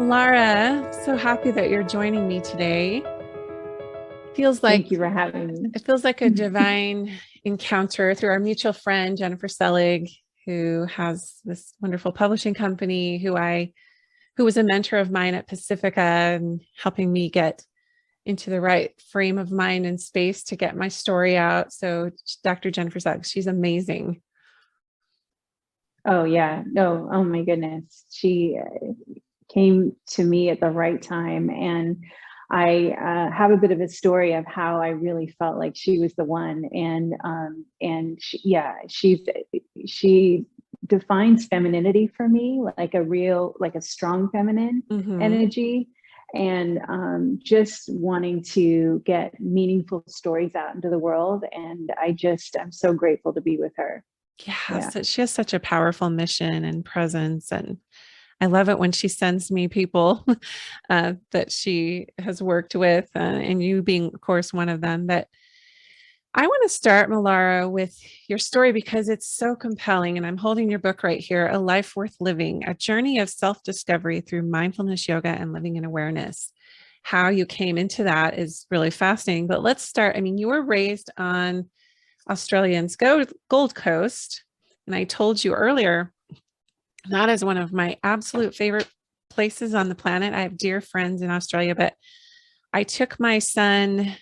Lara, so happy that you're joining me today. Feels like Thank you for having it feels like a me. divine encounter through our mutual friend Jennifer Selig, who has this wonderful publishing company, who was a mentor of mine at Pacifica and helping me get into the right frame of mind and space to get my story out. So Dr. Jennifer Selig, she's amazing. Oh yeah, no, oh my goodness. She came to me at the right time. And I have a bit of a story of how I really felt like she was the one. And she, yeah, she defines femininity for me, like like a strong feminine Mm-hmm. energy. And just wanting to get meaningful stories out into the world. And I'm so grateful to be with her. Yeah, Yeah. so she has such a powerful mission and presence, and I love it when she sends me people that she has worked with, and you being, of course, one of them. But I want to start, Mellara, with your story because it's so compelling. And I'm holding your book right here, A Life Worth Living, a journey of self-discovery through mindfulness, yoga, and living in awareness. How you came into that is really fascinating. But let's start. I mean, you were raised on Australia's Gold Coast. And I told you earlier, that is one of my absolute favorite places on the planet. I have dear friends in Australia, but I took my son,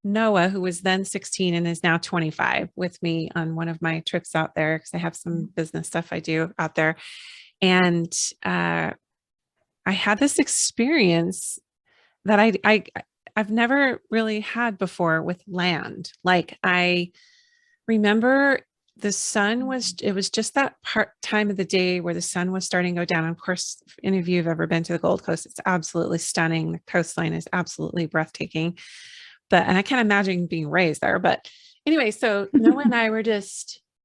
Noah, who was then 16 and is now 25, with me on one of my trips out there because I have some business stuff I do out there. And I had this experience that I've never really had before with land. Like I remember the sun was, it was just that time of the day where the sun was starting to go down. And of course, if any of you have ever been to the Gold Coast, it's absolutely stunning. The coastline is absolutely breathtaking. And I can't imagine being raised there. But anyway, so Noah and I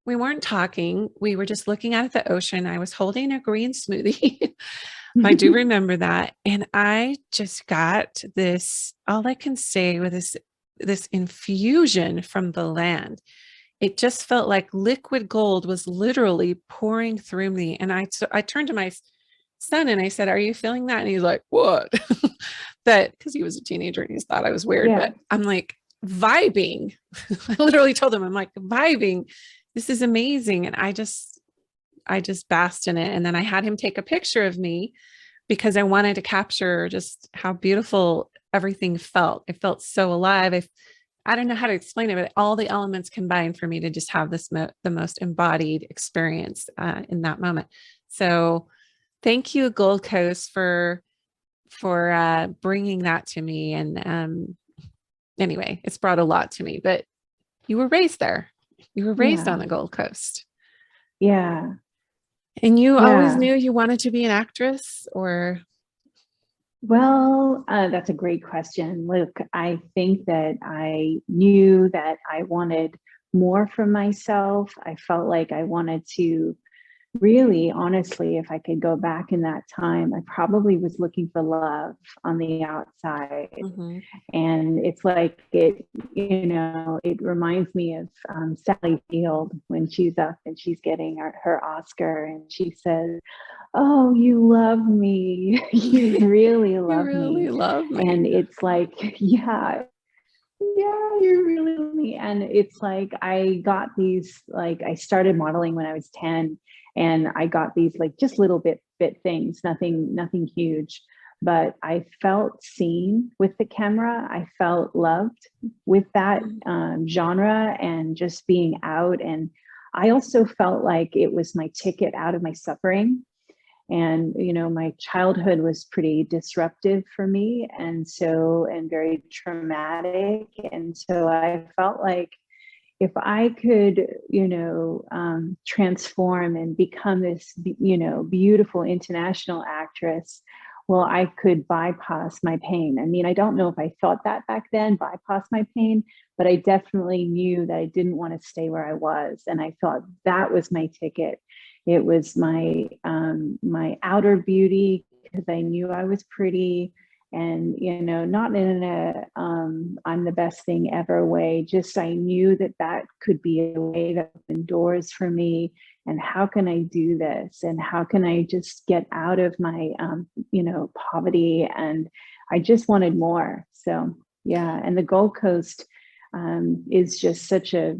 we weren't talking. We were just looking out at the ocean. I was holding a green smoothie. I do remember that. And I just got this, all I can say with this infusion from the land. It just felt like liquid gold was literally pouring through me. And I turned to my son and I said, "Are you feeling that?" And he's like, "What?" That because he was a teenager and he thought I was weird, Yeah. but I'm like vibing. I literally told him, I'm like vibing. This is amazing. And I just basked in it. And then I had him take a picture of me because I wanted to capture just how beautiful everything felt. It felt so alive. I don't know how to explain it, but all the elements combined for me to just have the most embodied experience in that moment. So thank you, Gold Coast, for bringing that to me. And anyway, it's brought a lot to me. But you were raised there. You were raised on Yeah. the Gold Coast, Yeah. and you always Yeah. knew you wanted to be an actress, or Well, that's a great question. Look, I think that I knew that I wanted more from myself. I felt like I wanted to really, honestly, if I could go back in that time, I probably was looking for love on the outside. Mhm. And it's like it reminds me of Sally Field when she's up and she's getting her Oscar and she says, "Oh, you love me. You really You love really me." love And me. it's like, yeah, yeah, you really love me. And it's like, I got these, like, I started modeling when I was 10 and I got these like just little bit things, nothing huge. But I felt seen with the camera. I felt loved with that genre and just being out. And I also felt like it was my ticket out of my suffering. And my childhood was pretty disruptive for me, and very traumatic. And so I felt like if I could transform and become this beautiful international actress, well, I could bypass my pain. I mean, I don't know if I thought that back then, bypass my pain, but I definitely knew that I didn't want to stay where I was, and I thought that was my ticket. It was my outer beauty because I knew I was pretty, And, not in a I'm the best thing ever way, just I knew that that could be a way that opened doors for me. And how can I do this? And how can I just get out of my, poverty? And I just wanted more. So, yeah. And the Gold Coast is just such a,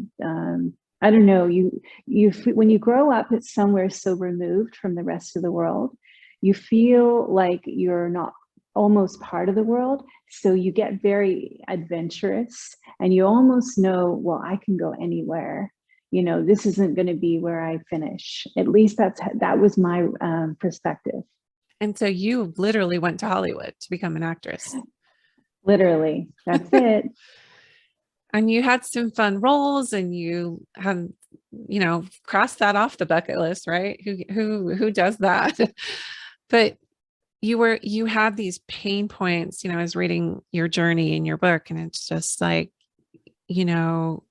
I don't know, when you grow up it's somewhere so removed from the rest of the world, you feel like you're not almost part of the world. So you get very adventurous and you almost know, well, I can go anywhere. This isn't going to be where I finish. At least that was my perspective. And so you literally went to Hollywood to become an actress. Literally, that's it. And you had some fun roles and you had, crossed that off the bucket list, right? Who does that? But you had these pain points. I was reading your journey in your book, and it's just like, you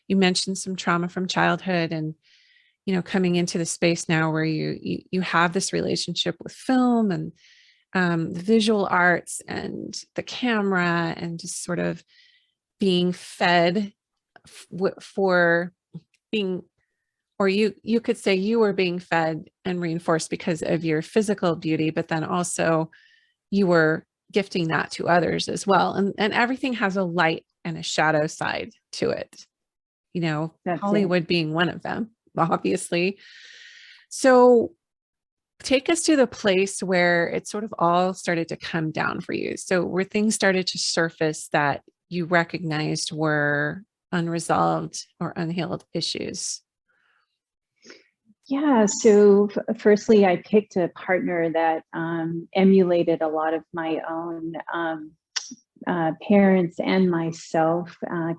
mentioned some trauma from childhood and, coming into the space now where you have this relationship with film and the visual arts and the camera, and just sort of being fed for being, or you could say you were being fed and reinforced because of your physical beauty, but then also you were gifting that to others as well. And everything has a light and a shadow side to it, That's Hollywood being one of them, obviously. So take us to the place where it sort of all started to come down for you. So where things started to surface that you recognized were unresolved or unhealed issues. Yeah. So firstly, I picked a partner that emulated a lot of my own parents and myself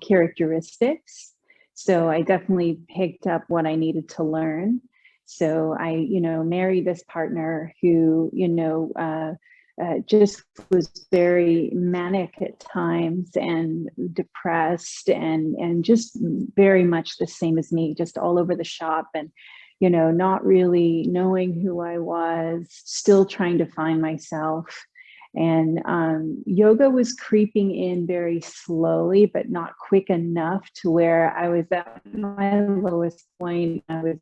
characteristics. So I definitely picked up what I needed to learn. So I, married this partner who, just was very manic at times and depressed and just very much the same as me, just all over the shop and, not really knowing who I was, still trying to find myself. And yoga was creeping in very slowly, but not quick enough to where I was at my lowest point. I was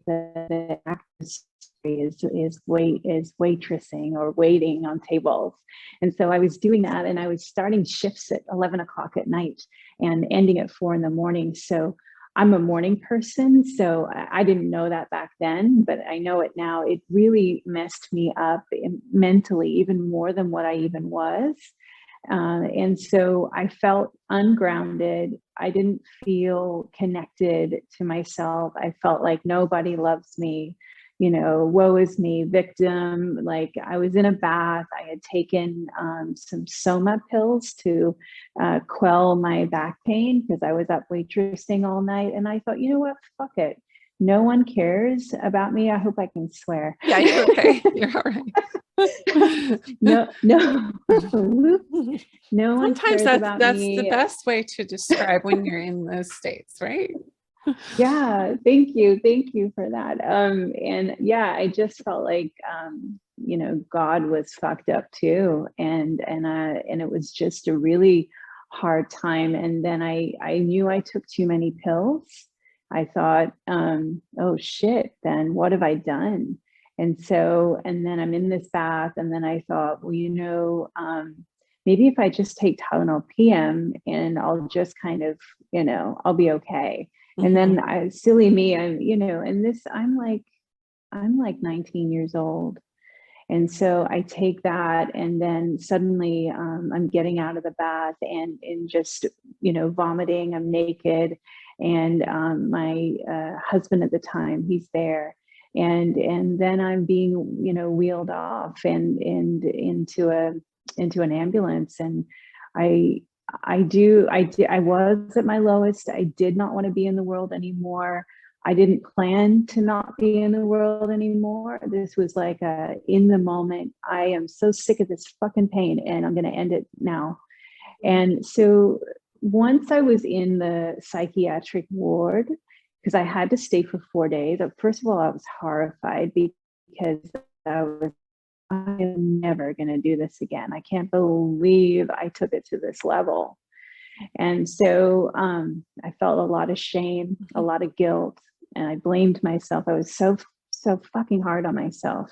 the actress is waitressing or waiting on tables. And so I was doing that, and I was starting shifts at 11 o'clock at night and ending at 4 in the morning. So I'm a morning person, so I didn't know that back then, but I know it now. It really messed me up mentally, even more than what I even was. And so I felt ungrounded. I didn't feel connected to myself. I felt like nobody loves me, woe is me, victim. Like I was in a bath. I had taken some soma pills to quell my back pain because I was up waitressing all night. And I thought, you know what, fuck it. No one cares about me. I hope I can swear. Yeah, you're okay. You're all right. No. No one cares about that's me. the best way to describe when you're in those states, right? Yeah, thank you for that. And yeah, I just felt like God was fucked up too, and it was just a really hard time. And then I knew I took too many pills. I thought, oh shit, then what have I done? And then I'm in this bath, and then I thought, well, maybe if I just take Tylenol PM and I'll just kind of, I'll be okay. And then silly me, I'm like 19 years old. And so I take that, and then suddenly I'm getting out of the bath and just, vomiting. I'm naked, and my husband at the time, he's there, and then I'm being, wheeled off and into an ambulance. And I was at my lowest. I did not want to be in the world anymore. I didn't plan to not be in the world anymore. This was like in the moment, I am so sick of this fucking pain and I'm going to end it now. And so once I was in the psychiatric ward, because I had to stay for 4 days, first of all, I was horrified because I was I'm never going to do this again. I can't believe I took it to this level. And so I felt a lot of shame, a lot of guilt, and I blamed myself. I was so fucking hard on myself.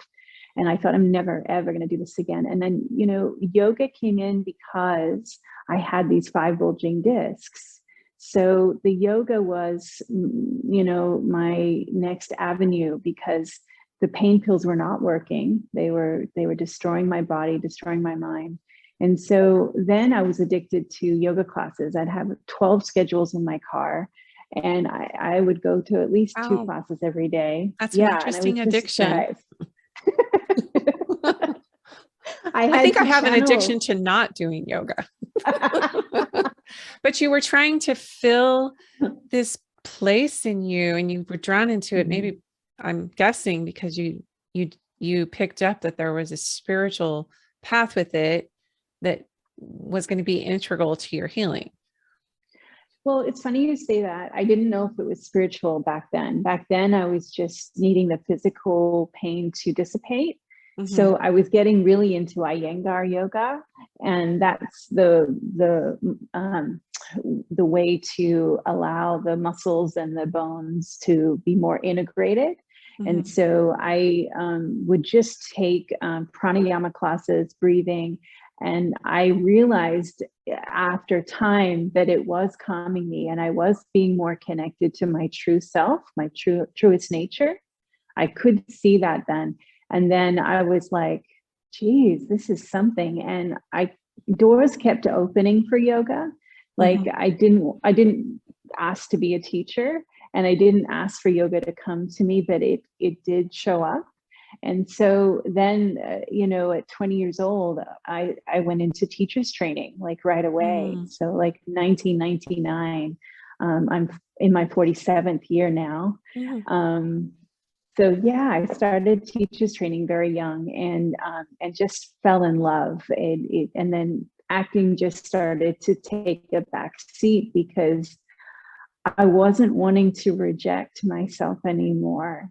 And I thought, I'm never, ever going to do this again. And then, you know, yoga came in because I had these 5 bulging discs. So the yoga was, you know, my next avenue, because the pain pills were not working. They were destroying my body, destroying my mind. And so then I was addicted to yoga classes. I'd have 12 schedules in my car, and I would go to at least 2 classes every day. That's an interesting addiction. I think I have an addiction to not doing yoga. But you were trying to fill this place in you, and you were drawn into it. Maybe, I'm guessing, because you picked up that there was a spiritual path with it that was going to be integral to your healing. Well, it's funny you say that. I didn't know if it was spiritual back then. Back then, I was just needing the physical pain to dissipate. So I was getting really into Iyengar yoga, and that's the way to allow the muscles and the bones to be more integrated. And so I would just take pranayama classes, breathing, and I realized after time that it was calming me, and I was being more connected to my true self, my truest nature. I could see that then. And then I was like, geez, this is something. And doors kept opening for yoga. Like I didn't ask to be a teacher, and I didn't ask for yoga to come to me, but it did show up. And so then, you know, at 20 years old, I went into teachers training like right away. So like 1999, I'm in my 47th year now. So yeah, I started teachers training very young, and just fell in love. And then acting just started to take a back seat, because I wasn't wanting to reject myself anymore.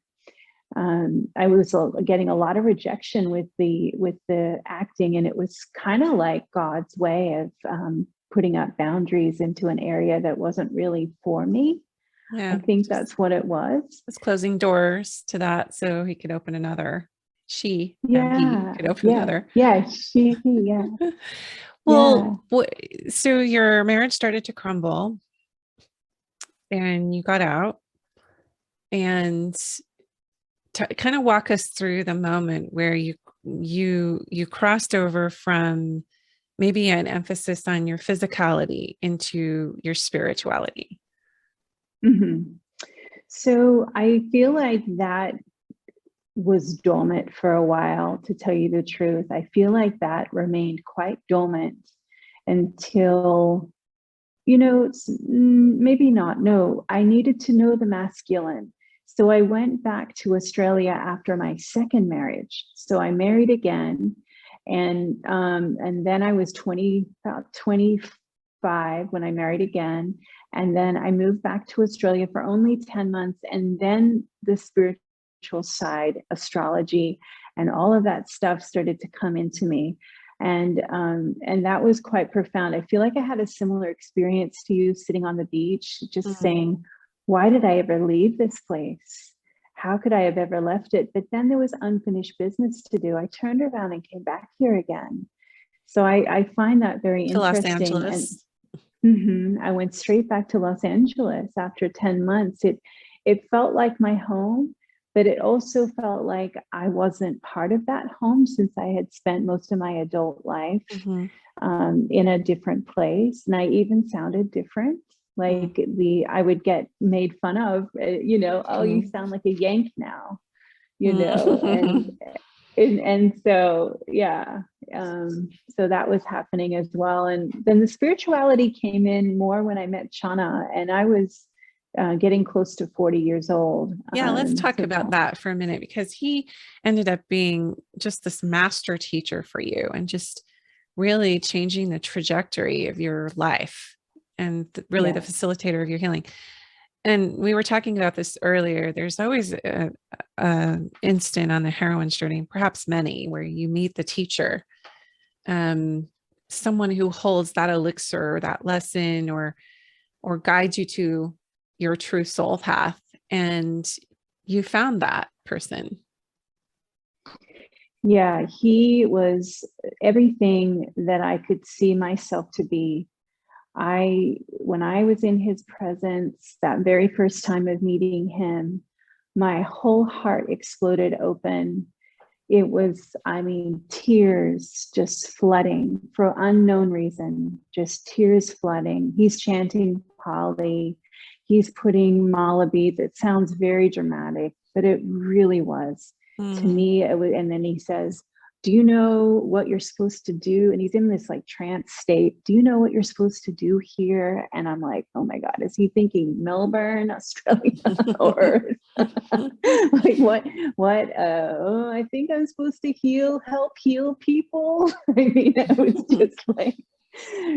I was getting a lot of rejection with the acting, and it was kind of like God's way of putting up boundaries into an area that wasn't really for me. Yeah, I think that's what it was. It's closing doors to that so he could open another. He could open another. Yeah. Well, so your marriage started to crumble, and you got out, and kind of walk us through the moment where you crossed over from maybe an emphasis on your physicality into your spirituality. So I feel like that was dormant for a while, to tell you the truth. I feel like that remained quite dormant until, you know, maybe not. No, I needed to know the masculine. So I went back to Australia after my second marriage. So I married again, and then I was about 25 when I married again. And then I moved back to Australia for only 10 months. And then the spiritual side, astrology, and all of that stuff started to come into me. And that was quite profound. I feel like I had a similar experience to you, sitting on the beach, just saying, why did I ever leave this place? How could I have ever left it? But then there was unfinished business to do. I turned around and came back here again. So I find that very interesting. Los Angeles. And I went straight back to Los Angeles after 10 months. It felt like my home, but it also felt like I wasn't part of that home, since I had spent most of my adult life in a different place. And I even sounded different. Like I would get made fun of, you know, oh, you sound like a Yank now, you know, and so, yeah. So that was happening as well. And then the spirituality came in more when I met Chana, and I was getting close to 40 years old. Yeah, let's talk about that for a minute, because he ended up being just this master teacher for you, and just really changing the trajectory of your life, and really the facilitator of your healing. And we were talking about this earlier. There's always a instant on the heroine's journey, perhaps many, where you meet the teacher, um, someone who holds that elixir or that lesson, or guides you to your true soul path. And you found that person. Yeah, he was everything that I could see myself to be. When I was in his presence, that very first time of meeting him, my whole heart exploded open. It was, I mean, tears just flooding for unknown reason, just tears flooding. He's chanting Pali. He's putting mala beads. It sounds very dramatic, but it really was. To me, it was, and then he says, do you know what you're supposed to do? And he's in this like trance state. Do you know what you're supposed to do here? And I'm like, oh my God, is he thinking Melbourne, Australia? Or like oh, I think I'm supposed to help heal people. I mean, it was just like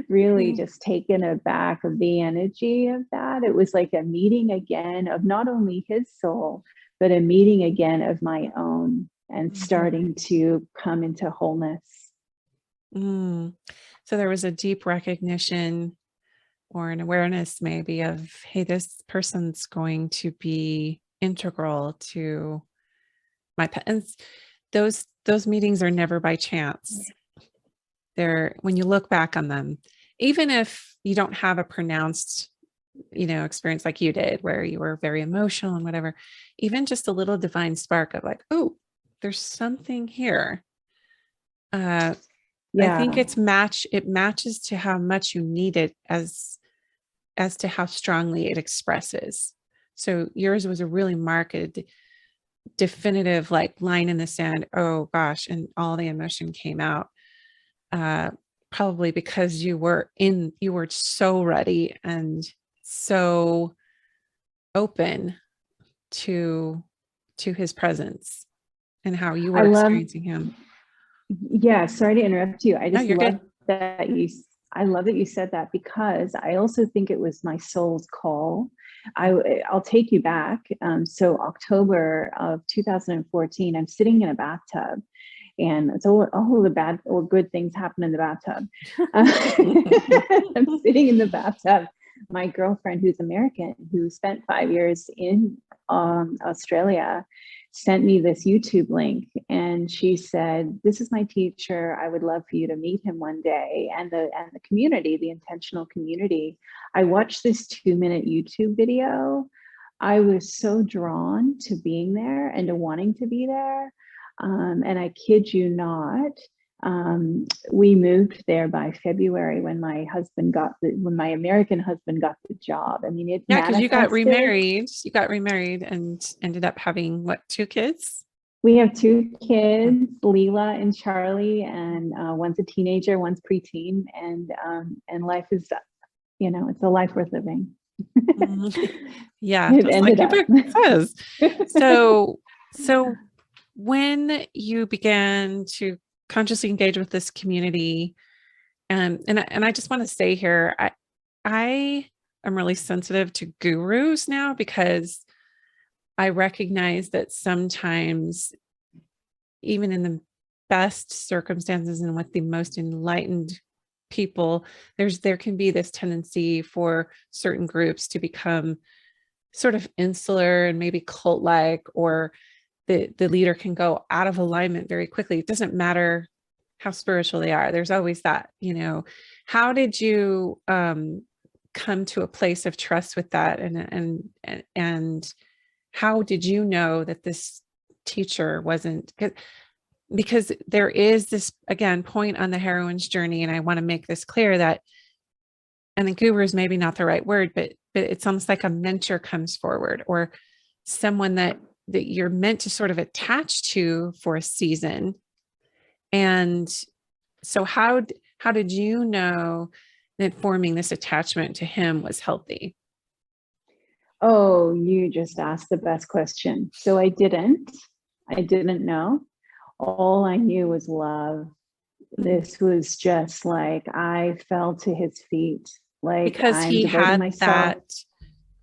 really just taken aback of the energy of that. It was like a meeting again of not only his soul, but a meeting again of my own, and starting to come into wholeness. So there was a deep recognition or an awareness maybe of, hey, this person's going to be integral to my pet. And those meetings are never by chance. They're, when you look back on them, even if you don't have a pronounced, experience like you did, where you were very emotional and whatever, even just a little divine spark of like, oh, there's something here. I think it matches to how much you need it as to how strongly it expresses. So yours was a really marked, definitive, like line in the sand. Oh gosh. And all the emotion came out, probably because you were so ready and so open to his presence and how you were experiencing him. Yeah, sorry to interrupt you. I just love that I love that you said that, because I also think it was my soul's call. I'll take you back. So October of 2014, I'm sitting in a bathtub, and it's all the bad or good things happen in the bathtub. I'm sitting in the bathtub. My girlfriend, who's American, who spent 5 years in Australia, sent me this YouTube link, and she said, this is my teacher. I would love for you to meet him one day. And the community, the intentional community. I watched this 2-minute YouTube video. I was so drawn to being there and to wanting to be there. And I kid you not, we moved there by February when my American husband got the job. I mean, because you got remarried. You got remarried and ended up having what, 2 kids? We have 2 kids, Leela and Charlie, and one's a teenager, one's preteen, and life is, it's a life worth living. Yeah, just like your book says. So when you began to consciously engage with this community, and I just want to say here, I am really sensitive to gurus now, because I recognize that sometimes, even in the best circumstances and with the most enlightened people, there can be this tendency for certain groups to become sort of insular and maybe cult-like, or the leader can go out of alignment very quickly. It doesn't matter how spiritual they are. There's always that, how did you come to a place of trust with that? And how did you know that this teacher wasn't, because there is this, again, point on the heroine's journey. And I want to make this clear that, and the guru is maybe not the right word, but it's almost like a mentor comes forward, or someone that you're meant to sort of attach to for a season. And so how did you know that forming this attachment to him was healthy? Oh, you just asked the best question. So I didn't know. All I knew was love. This was just like, I fell to his feet. Like, because he had myself.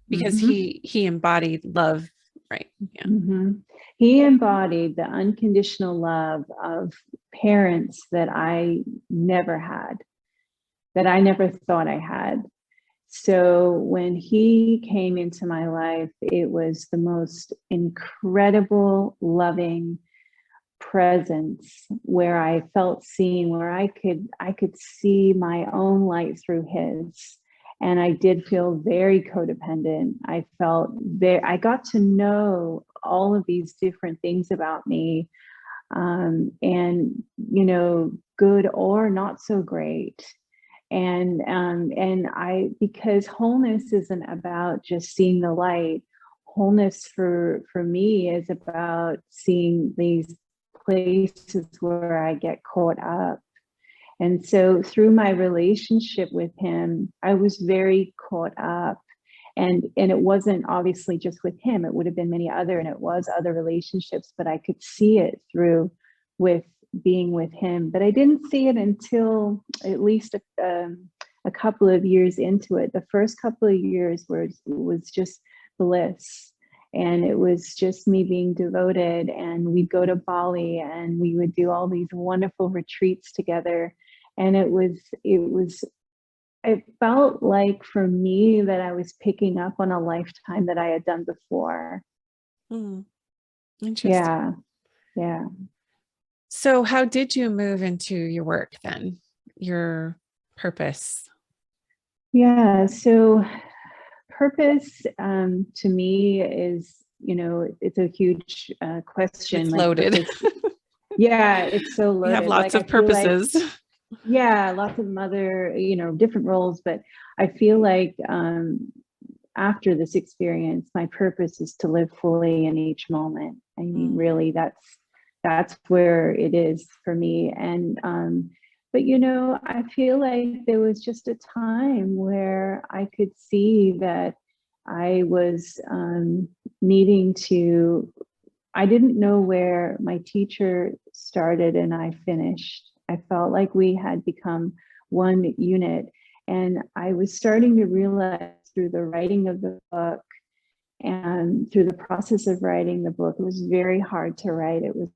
because he embodied love, right? Yeah. He embodied the unconditional love of parents that I never had, that I never thought I had. So when he came into my life, it was the most incredible, loving presence where I felt seen, where I could see my own light through his. And I did feel very codependent. I felt very, I got to know all of these different things about me, and, you know, good or not so great. And I, because wholeness isn't about just seeing the light. Wholeness for me is about seeing these places where I get caught up. And so through my relationship with him, I was very caught up. And it wasn't obviously just with him, it would have been many other, and it was other relationships, but I could see it through with being with him. But I didn't see it until at least a couple of years into it. The first couple of years was just bliss. And it was just me being devoted, and we'd go to Bali and we would do all these wonderful retreats together. And it felt like for me that I was picking up on a lifetime that I had done before. Interesting. Yeah. Yeah. So how did you move into your work then, your purpose? Yeah. So purpose, to me is, you know, it's a huge question. It's like loaded. Purpose, yeah, it's so loaded. We have lots like, of purposes. Yeah, lots of other, you know, different roles. But I feel like after this experience, my purpose is to live fully in each moment. I mean, really, that's where it is for me. And but you know, I feel like there was just a time where I could see that I was needing to, I didn't know where my teacher started and I finished. I felt like we had become one unit. And I was starting to realize through the writing of the book and through the process of writing the book, it was very hard to write. It was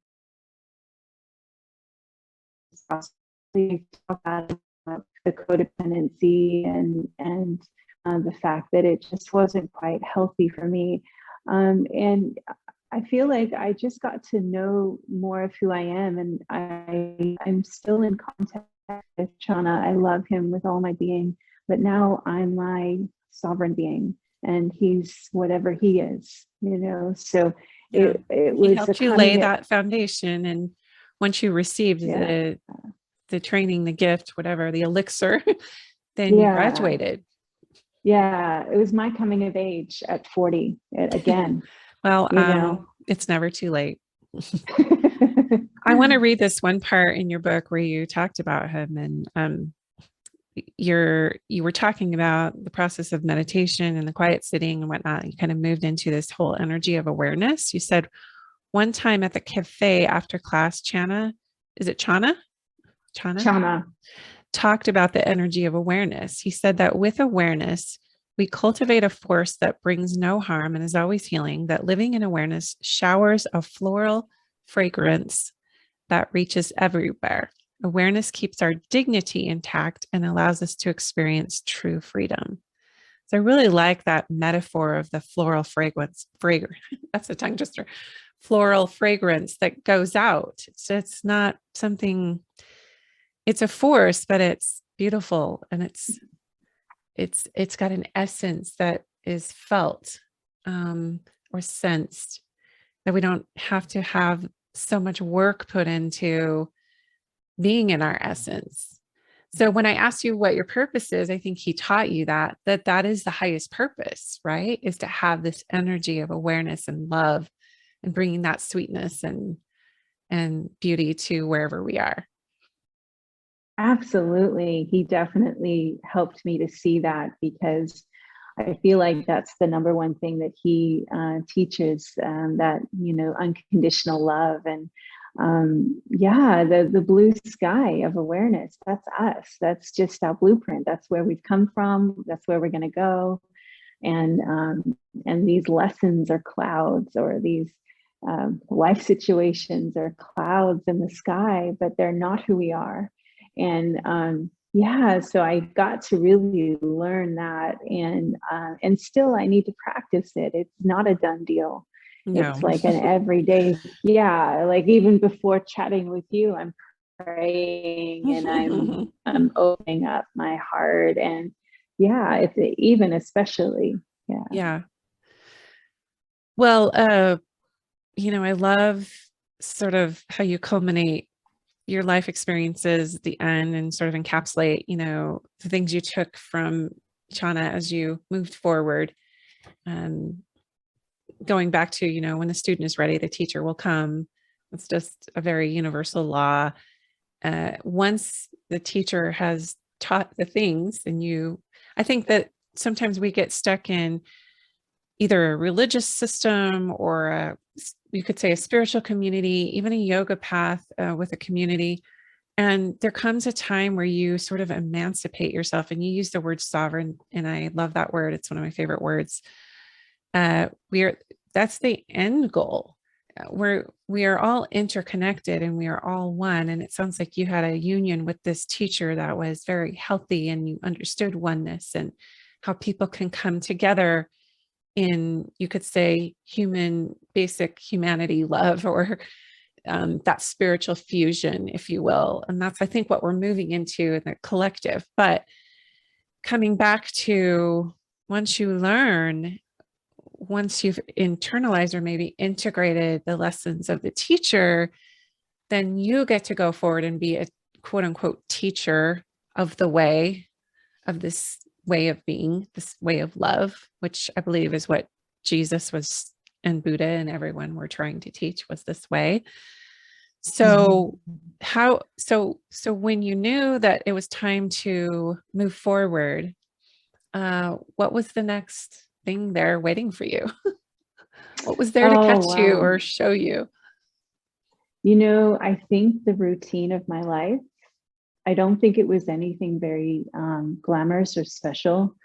the codependency and the fact that it just wasn't quite healthy for me. And I feel like I just got to know more of who I am, and I'm still in contact with Chana. I love him with all my being, but now I'm my sovereign being, and he's whatever he is, you know. So Yeah. it He was helped you lay that foundation, and once you received the training, the gift, whatever, the elixir, then you graduated. Yeah, it was my coming of age at 40 again. Well, you know, it's never too late. I want to read this one part in your book where you talked about him, and you were talking about the process of meditation and the quiet sitting and whatnot. You kind of moved into this whole energy of awareness. You said one time at the cafe after class, Chana, is it Chana? Chana talked about the energy of awareness. He said that with awareness, we cultivate a force that brings no harm and is always healing, that living in awareness showers a floral fragrance that reaches everywhere. Awareness keeps our dignity intact and allows us to experience true freedom. So I really like that metaphor of the floral fragrance. That's a tongue twister. Floral fragrance that goes out. It's not something, it's a force, but it's beautiful, and it's got an essence that is felt or sensed, that we don't have to have so much work put into being in our essence. So when I asked you what your purpose is, I think he taught you that is the highest purpose, right? Is to have this energy of awareness and love and bringing that sweetness and beauty to wherever we are. Absolutely. He definitely helped me to see that, because I feel like that's the number one thing that he teaches, that, you know, unconditional love. And the blue sky of awareness, that's us. That's just our blueprint. That's where we've come from. That's where we're going to go. And these lessons are clouds, or these life situations are clouds in the sky, but they're not who we are. And yeah, so I got to really learn that, and still I need to practice it. It's not a done deal. No. It's like an everyday, yeah, like even before chatting with you, I'm praying and I'm opening up my heart. And yeah, it's even especially, yeah. Yeah. Well, I love sort of how you culminate your life experiences at the end and sort of encapsulate, the things you took from Chana as you moved forward. Um, Going back to, when the student is ready, the teacher will come. It's just a very universal law. Once the teacher has taught the things, and I think that sometimes we get stuck in either a religious system or you could say a spiritual community, even a yoga path with a community. And there comes a time where you sort of emancipate yourself, and you use the word sovereign. And I love that word. It's one of my favorite words. That's the end goal. We are all interconnected and we are all one. And it sounds like you had a union with this teacher that was very healthy, and you understood oneness and how people can come together in, you could say, basic humanity love, or that spiritual fusion, if you will. And that's, I think, what we're moving into in the collective. But coming back to, once you've internalized or maybe integrated the lessons of the teacher, then you get to go forward and be a quote unquote teacher of the way, of this way of being, this way of love, which I believe is what Jesus was, and Buddha and everyone were trying to teach, was this way. So so when you knew that it was time to move forward, what was the next thing there waiting for you? What was there to Oh, catch you wow. or show you? I think the routine of my life, I don't think it was anything very glamorous or special.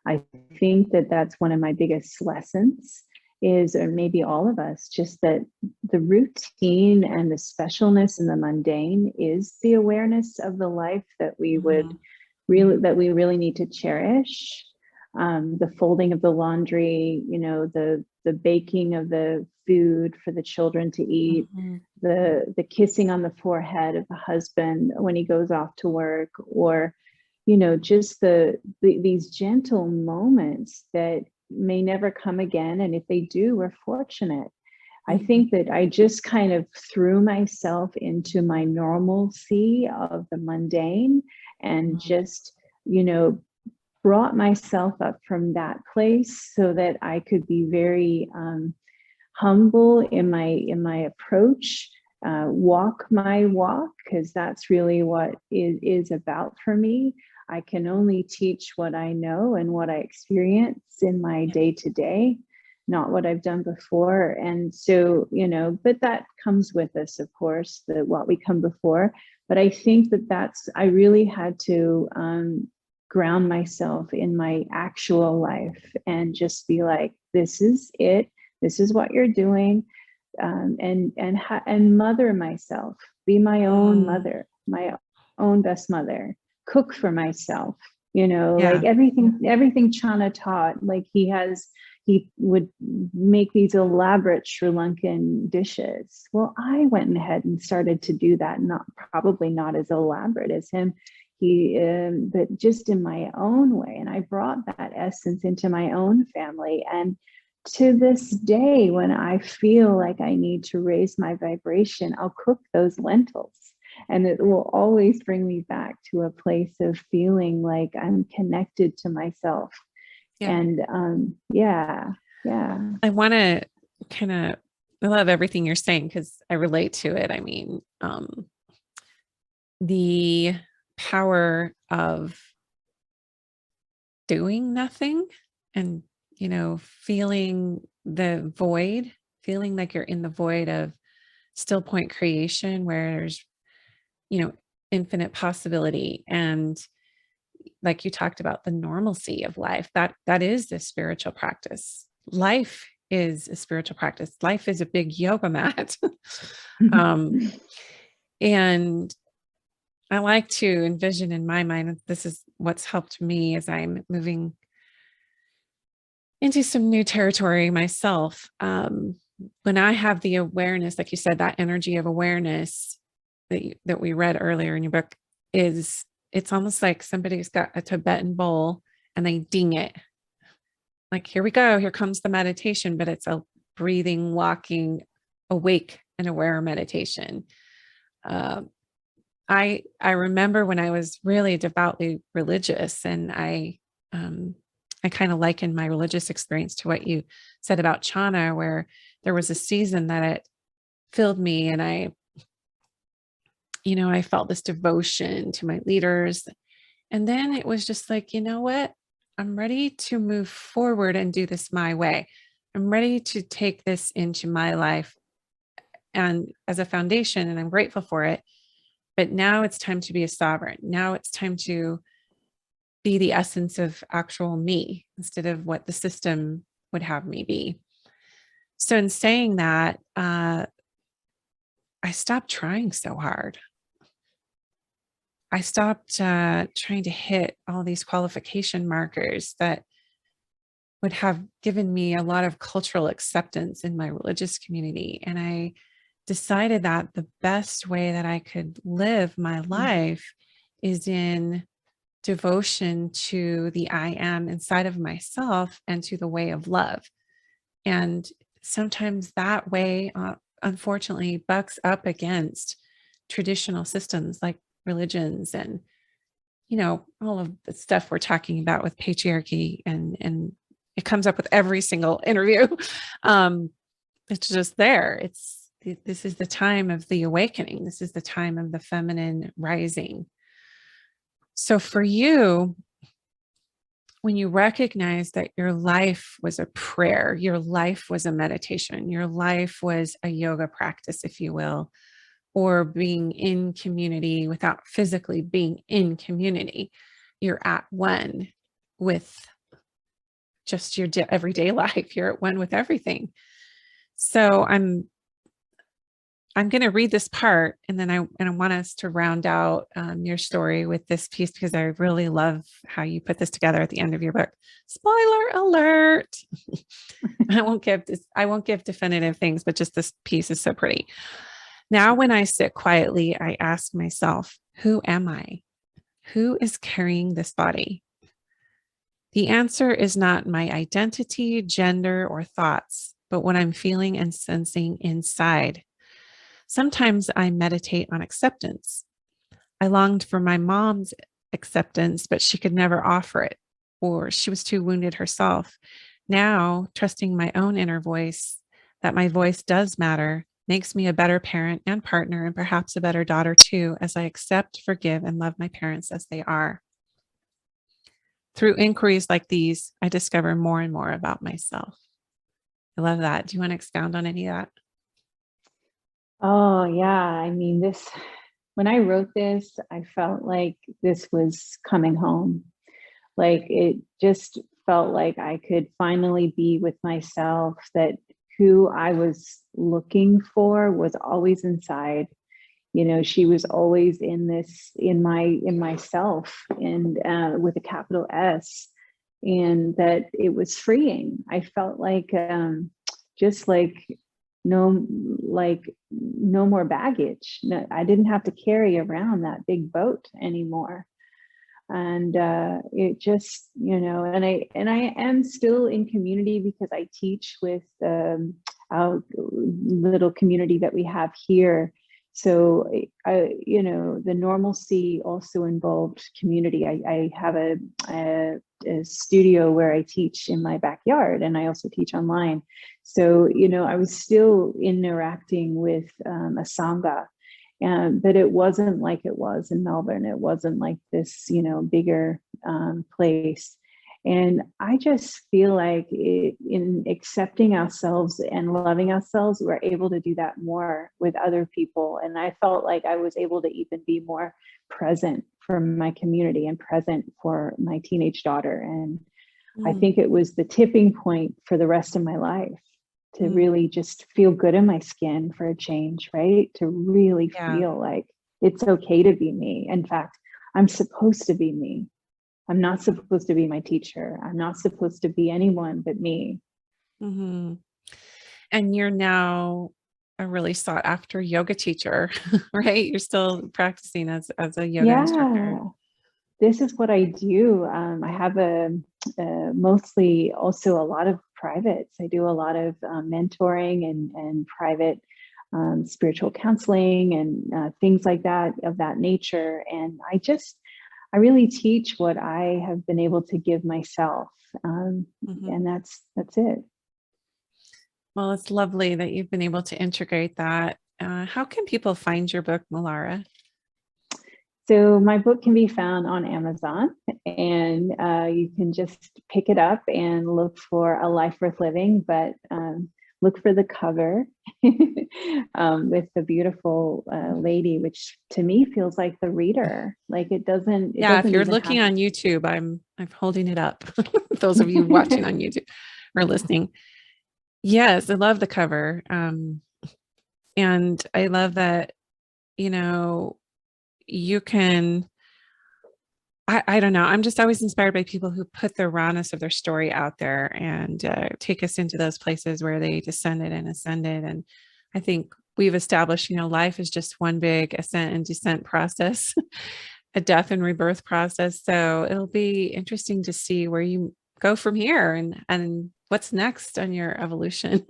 I think that that's one of my biggest lessons is, or maybe all of us, just that the routine and the specialness and the mundane is the awareness of the life that we really need to cherish. The folding of the laundry, the baking of the food for the children to eat, the kissing on the forehead of the husband when he goes off to work, or just these gentle moments that may never come again, and if they do, we're fortunate. I think that I just kind of threw myself into my normalcy of the mundane, and just brought myself up from that place so that I could be very humble in my approach, walk my walk, because that's really what it is about for me. I can only teach what I know and what I experience in my day to day, not what I've done before. And so, but that comes with us, of course, what we come before. But I think I really had to ground myself in my actual life and just be like, this is it. This is what you're doing. And mother myself, be my own mother, my own best mother, cook for myself, like everything Chana taught, like he would make these elaborate Sri Lankan dishes. Well, I went ahead and started to do that, probably not as elaborate as him, but just in my own way. And I brought that essence into my own family. And to this day, when I feel like I need to raise my vibration, I'll cook those lentils. And it will always bring me back to a place of feeling like I'm connected to myself. Yeah. And yeah. I want to I love everything you're saying because I relate to it. I mean, the power of doing nothing and, feeling the void, feeling like you're in the void of still point creation where there's, infinite possibility. And like you talked about, the normalcy of life, that is the spiritual practice. Life is a spiritual practice. Life is a big yoga mat. And I like to envision in my mind, this is what's helped me as I'm moving into some new territory myself. When I have the awareness, like you said, that energy of awareness that we read earlier in your book, it's almost like somebody's got a Tibetan bowl and they ding it. Like, here we go. Here comes the meditation, but it's a breathing, walking, awake and aware meditation. I remember when I was really devoutly religious, and I kind of liken my religious experience to what you said about Chana, where there was a season that it filled me, and I felt this devotion to my leaders. And then it was just like, you know what? I'm ready to move forward and do this my way. I'm ready to take this into my life and as a foundation, and I'm grateful for it. But now it's time to be a sovereign. Now it's time to be the essence of actual me instead of what the system would have me be. So in saying that, I stopped trying so hard. I stopped trying to hit all these qualification markers that would have given me a lot of cultural acceptance in my religious community. And I decided that the best way that I could live my life is in devotion to the I am inside of myself and to the way of love. And sometimes that way, unfortunately, bucks up against traditional systems like religions and, all of the stuff we're talking about with patriarchy, and it comes up with every single interview. It's just there. This is the time of the awakening. This is the time of the feminine rising. So for you, when you recognize that your life was a prayer, your life was a meditation, your life was a yoga practice, if you will, or being in community without physically being in community, you're at one with just your everyday life. You're at one with everything. So I'm going to read this part, and then I want us to round out your story with this piece, because I really love how you put this together at the end of your book. Spoiler alert! I won't give definitive things, but just this piece is so pretty. Now, when I sit quietly, I ask myself, who am I? Who is carrying this body? The answer is not my identity, gender, or thoughts, but what I'm feeling and sensing inside. Sometimes I meditate on acceptance. I longed for my mom's acceptance, but she could never offer it, or she was too wounded herself. Now, trusting my own inner voice, that my voice does matter, makes me a better parent and partner, and perhaps a better daughter too, as I accept, forgive, and love my parents as they are. Through inquiries like these, I discover more and more about myself. I love that. Do you want to expound on any of that? Oh, yeah. I mean, when I wrote this, I felt like this was coming home. Like, it just felt like I could finally be with myself, that who I was looking for was always inside. She was always in myself, and with a capital S, and that it was freeing. I felt like just like no more baggage. No, I didn't have to carry around that big boat anymore. And it just, and I am still in community, because I teach with our little community that we have here. So the normalcy also involved community. I have a studio where I teach in my backyard, and I also teach online. So I was still interacting with a sangha. But it wasn't like it was in Melbourne. It wasn't like this, bigger place. And I just feel like in accepting ourselves and loving ourselves, we're able to do that more with other people. And I felt like I was able to even be more present for my community and present for my teenage daughter. And I Mm, think it was the tipping point for the rest of my life to mm, really just feel good in my skin for a change, right? To really yeah. feel like it's okay to be me. In fact, I'm supposed to be me. I'm not supposed to be my teacher. I'm not supposed to be anyone but me. Hmm. And you're now a really sought after yoga teacher, right? You're still practicing as a yoga instructor. Yeah, this is what I do. I have mostly also a lot of privates. I do a lot of mentoring and private spiritual counseling and things like that of that nature. And I really teach what I have been able to give myself. Mhm. And that's it. Well, it's lovely that you've been able to integrate that. How can people find your book, Mellara? So my book can be found on Amazon, and you can just pick it up and look for A Life Worth Living, but look for the cover with the beautiful lady, which to me feels like the reader. Like it Yeah, if doesn't you're even looking have. on YouTube, I'm holding it up. Those of you watching on YouTube or listening. Yes, I love the cover. And I love that, you know, you can I don't know. I'm just always inspired by people who put the rawness of their story out there and take us into those places where they descended and ascended. And I think we've established, life is just one big ascent and descent process, a death and rebirth process. So it'll be interesting to see where you go from here and what's next on your evolution.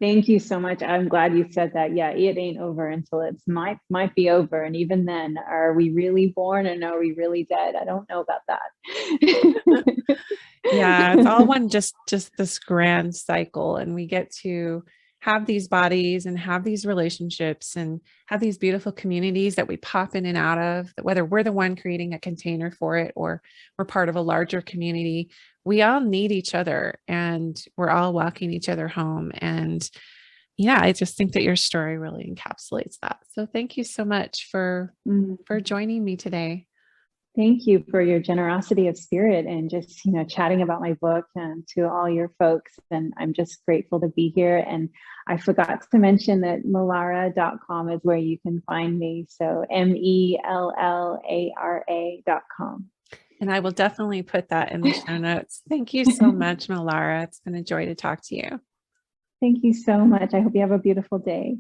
Thank you so much. I'm glad you said that. Yeah, it ain't over until it's might be over. And even then, are we really born and are we really dead? I don't know about that. Yeah, it's all one just this grand cycle, and we get to have these bodies and have these relationships and have these beautiful communities that we pop in and out of, whether we're the one creating a container for it or we're part of a larger community. We all need each other and we're all walking each other home. And yeah, I just think that your story really encapsulates that. So thank you so much Mm. for joining me today. Thank you for your generosity of spirit and just, chatting about my book and to all your folks. And I'm just grateful to be here. And I forgot to mention that Mellara.com is where you can find me. So Mellara.com. And I will definitely put that in the show notes. Thank you so much, Mellara. It's been a joy to talk to you. Thank you so much. I hope you have a beautiful day.